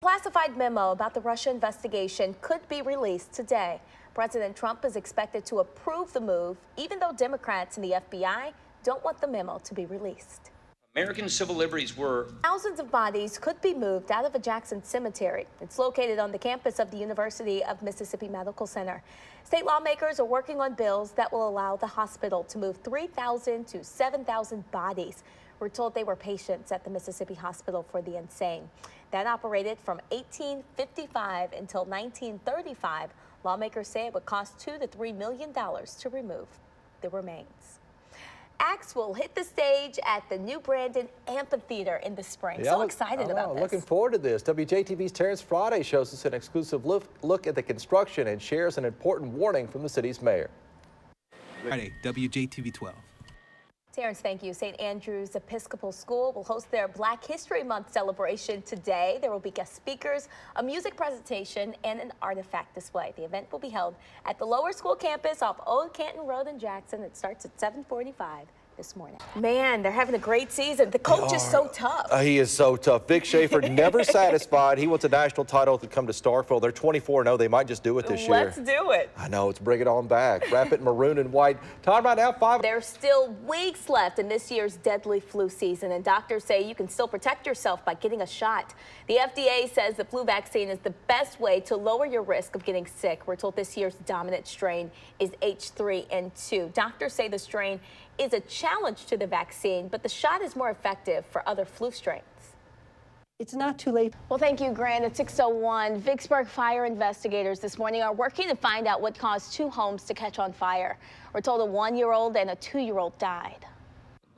classified memo about the Russia investigation could be released today. President Trump is expected to approve the move, even though Democrats in the FBI don't want the memo to be released. American civil liberties were. Thousands of bodies could be moved out of a Jackson cemetery. It's located on the campus of the University of Mississippi Medical Center. State lawmakers are working on bills that will allow the hospital to move 3,000 to 7,000 bodies. We're told they were patients at the Mississippi Hospital for the Insane. That operated from 1855 until 1935. Lawmakers say it would cost $2 to $3 million to remove the remains. Acts will hit the stage at the new Brandon Amphitheater in the spring. So excited about this. Looking forward to this. WJTV's Terrence Friday shows us an exclusive look at the construction and shares an important warning from the city's mayor. Friday, WJTV 12. Terrence, thank you. St. Andrew's Episcopal School will host their Black History Month celebration today. There will be guest speakers, a music presentation, and an artifact display. The event will be held at the lower school campus off Old Canton Road in Jackson. It starts at 7:45 this morning. Man, they're having a great season. The coach is so tough. He is so tough. Vic Schaefer, never satisfied. He wants a national title to come to Starkville. They're 24-0. They might just do it this year. Let's do it. I know. Let's bring it on back. Wrap it in maroon and white. Time right now, 5. There's still weeks left in this year's deadly flu season, and doctors say you can still protect yourself by getting a shot. The FDA says the flu vaccine is the best way to lower your risk of getting sick. We're told this year's dominant strain is H3N2. Doctors say the strain is a challenge to the vaccine, but the shot is more effective for other flu strains. It's not too late. Well, thank you, Grant. At 6:01, Vicksburg fire investigators this morning are working to find out what caused 2 homes to catch on fire. We're told a 1-year-old and a 2-year-old died.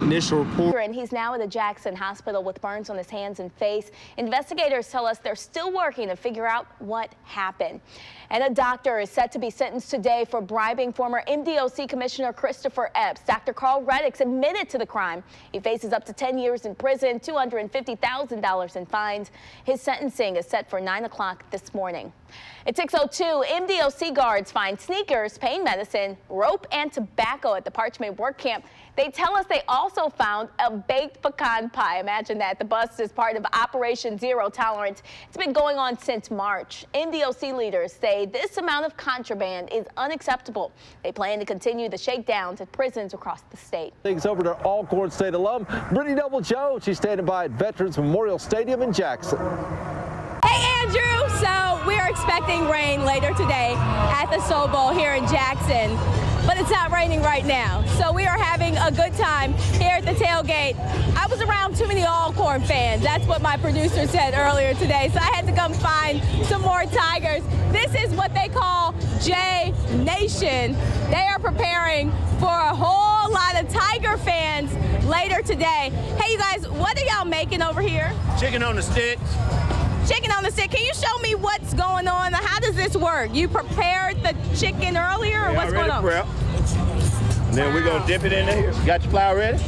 Initial report. And he's now at the Jackson Hospital with burns on his hands and face. Investigators tell us they're still working to figure out what happened. And a doctor is set to be sentenced today for bribing former MDOC Commissioner Christopher Epps. Dr. Carl Reddix admitted to the crime. He faces up to 10 years in prison, $250,000 in fines. His sentencing is set for 9 o'clock this morning. At 6:02, MDOC guards find sneakers, pain medicine, rope, and tobacco at the Parchment work camp. They tell us they also found a baked pecan pie. Imagine that. The bust is part of Operation Zero Tolerance. It's been going on since March. MDOC leaders say this amount of contraband is unacceptable. They plan to continue the shakedowns at prisons across the state. Things over to Alcorn State alum Brittany Jones. She's standing by at Veterans Memorial Stadium in Jackson. Hey, Andrew. So we are expecting rain later today at the Soul Bowl here in Jackson, but it's not raining right now. So we are having a good time here at the tailgate. I was around too many Alcorn fans. That's what my producer said earlier today. So I had to come find some more Tigers. This is what they call J Nation. They are preparing for a whole lot of Tiger fans later today. Hey, you guys, what are y'all making over here? Chicken on the stick. Chicken on the stick. Can you show me what's going on? How does this work? You prepared the chicken earlier, or what's going on? Prep. And then we're going to dip it in there. You got your flour ready?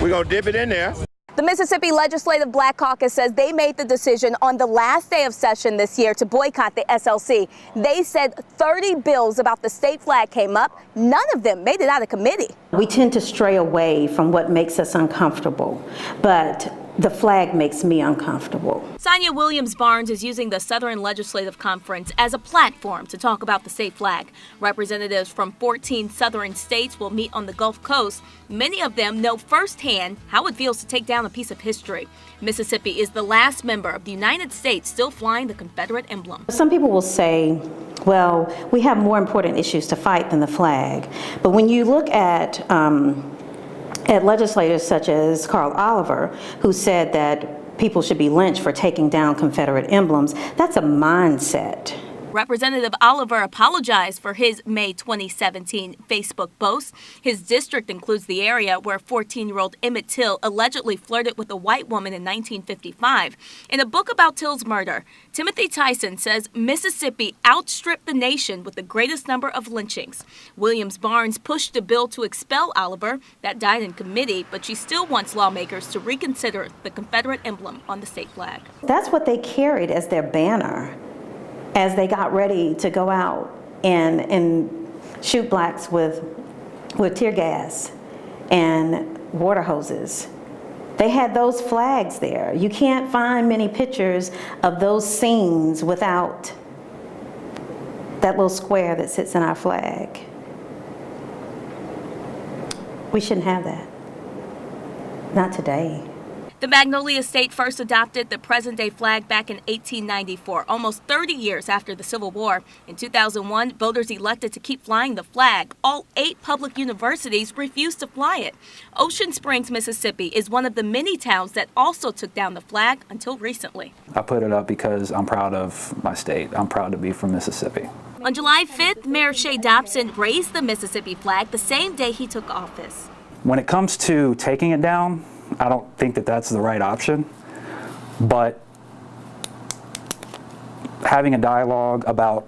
We're going to dip it in there. The Mississippi Legislative Black Caucus says they made the decision on the last day of session this year to boycott the SLC. They said 30 bills about the state flag came up. None of them made it out of committee. We tend to stray away from what makes us uncomfortable, but the flag makes me uncomfortable. Sonia Williams-Barnes is using the Southern Legislative Conference as a platform to talk about the state flag. Representatives from 14 southern states will meet on the Gulf Coast. Many of them know firsthand how it feels to take down a piece of history. Mississippi is the last member of the United States still flying the Confederate emblem. Some people will say, well, we have more important issues to fight than the flag. But when you look at legislators such as Carl Oliver, who said that people should be lynched for taking down Confederate emblems, that's a mindset. Representative Oliver apologized for his May 2017 Facebook post. His district includes the area where 14-year-old Emmett Till allegedly flirted with a white woman in 1955. In a book about Till's murder, Timothy Tyson says Mississippi outstripped the nation with the greatest number of lynchings. Williams-Barnes pushed a bill to expel Oliver. That died in committee, but she still wants lawmakers to reconsider the Confederate emblem on the state flag. That's what they carried as their banner as they got ready to go out and shoot blacks with tear gas and water hoses They had those flags there. You can't find many pictures of those scenes without that little square that sits in our flag. We shouldn't have that. Not today. The Magnolia State first adopted the present-day flag back in 1894, almost 30 years after the Civil War. In 2001, voters elected to keep flying the flag. All 8 public universities refused to fly it. Ocean Springs, Mississippi is one of the many towns that also took down the flag until recently. I put it up because I'm proud of my state. I'm proud to be from Mississippi. On July 5th, Mayor Shea Dobson raised the Mississippi flag the same day he took office. When it comes to taking it down, I don't think that that's the right option, but having a dialogue about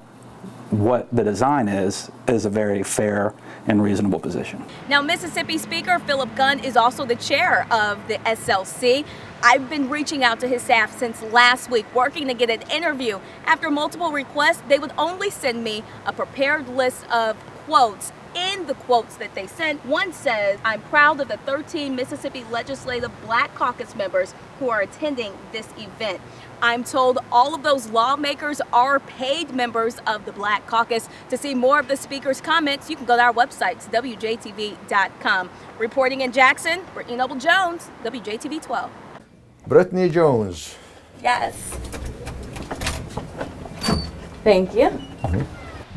what the design is a very fair and reasonable position. Now, Mississippi Speaker Philip Gunn is also the chair of the SLC. I've been reaching out to his staff since last week, working to get an interview. After multiple requests, they would only send me a prepared list of quotes. In the quotes that they sent, one says, "I'm proud of the 13 Mississippi Legislative Black Caucus members who are attending this event." I'm told all of those lawmakers are paid members of the Black Caucus. To see more of the speaker's comments, you can go to our website, WJTV.com. Reporting in Jackson, Brittany Noble-Jones, WJTV 12. Brittany Jones. Yes. Thank you.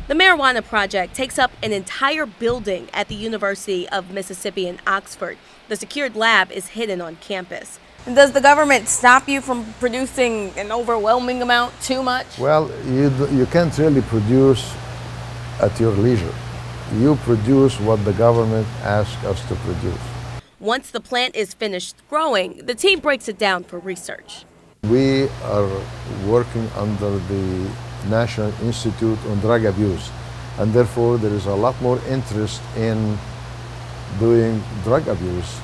The Marijuana Project takes up an entire building at the University of Mississippi in Oxford. The secured lab is hidden on campus. Does the government stop you from producing an overwhelming amount, too much? Well, you can't really produce at your leisure. You produce what the government asks us to produce. Once the plant is finished growing, the team breaks it down for research. We are working under the National Institute on Drug Abuse, and therefore there is a lot more interest in doing drug abuse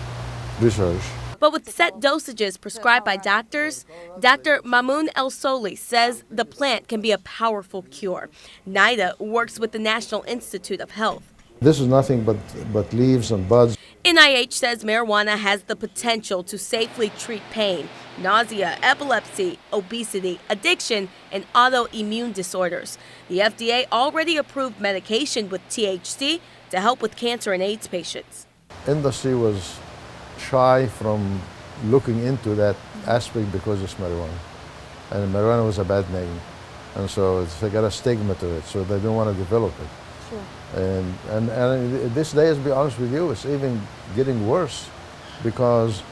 research. But with set dosages prescribed by doctors, Dr. Mamoun El-Soli says the plant can be a powerful cure. NIDA works with the National Institute of Health. This is nothing but leaves and buds. NIH says marijuana has the potential to safely treat pain, nausea, epilepsy, obesity, addiction, and autoimmune disorders. The FDA already approved medication with THC to help with cancer and AIDS patients. Industry was shy from looking into that aspect because it's marijuana. And marijuana was a bad name. And so they got a stigma to it, so they don't want to develop it. Sure. And this day, to be honest with you, it's even getting worse because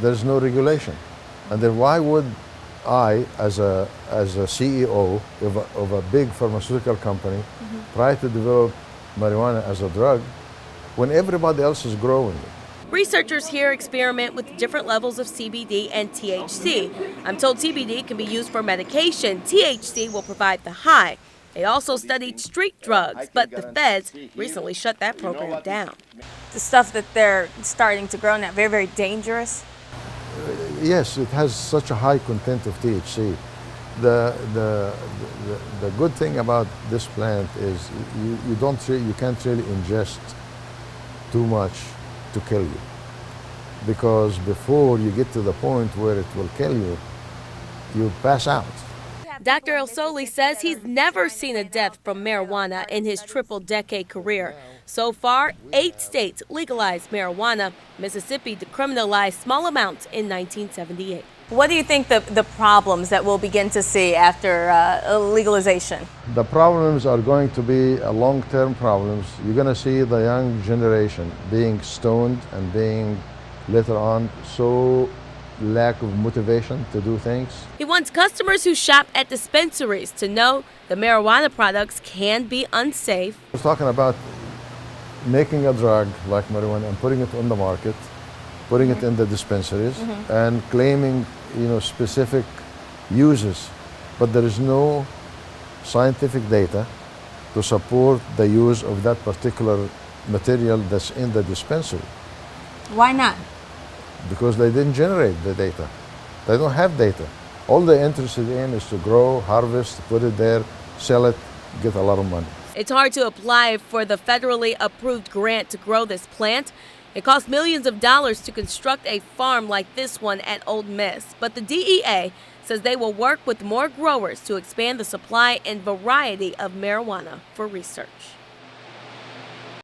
there's no regulation. And then why would I, as a CEO of a big pharmaceutical company, try to develop marijuana as a drug when everybody else is growing it? Researchers here experiment with different levels of CBD and THC. I'm told CBD can be used for medication. THC will provide the high. They also studied street drugs, but the feds recently shut that program down. The stuff that they're starting to grow now, very, very dangerous? Yes, it has such a high content of THC. The good thing about this plant is you can't really ingest too much to kill you, because before you get to the point where it will kill you, you pass out. Dr. El-Soli says he's never seen a death from marijuana in his triple-decade career. So far, 8 states legalized marijuana. Mississippi decriminalized small amounts in 1978. What do you think the problems that we'll begin to see after legalization? The problems are going to be long-term problems. You're going to see the young generation being stoned and being later on so lack of motivation to do things. He wants customers who shop at dispensaries to know the marijuana products can be unsafe. We're talking about making a drug like marijuana and putting it on the market, putting it in the dispensaries, and claiming, specific uses, but there is no scientific data to support the use of that particular material that's in the dispensary. Why not? Because they didn't generate the data. They don't have data. All they're interested in is to grow, harvest, put it there, sell it, get a lot of money. It's hard to apply for the federally approved grant to grow this plant. It costs millions of dollars to construct a farm like this one at Ole Miss, but the DEA says they will work with more growers to expand the supply and variety of marijuana for research.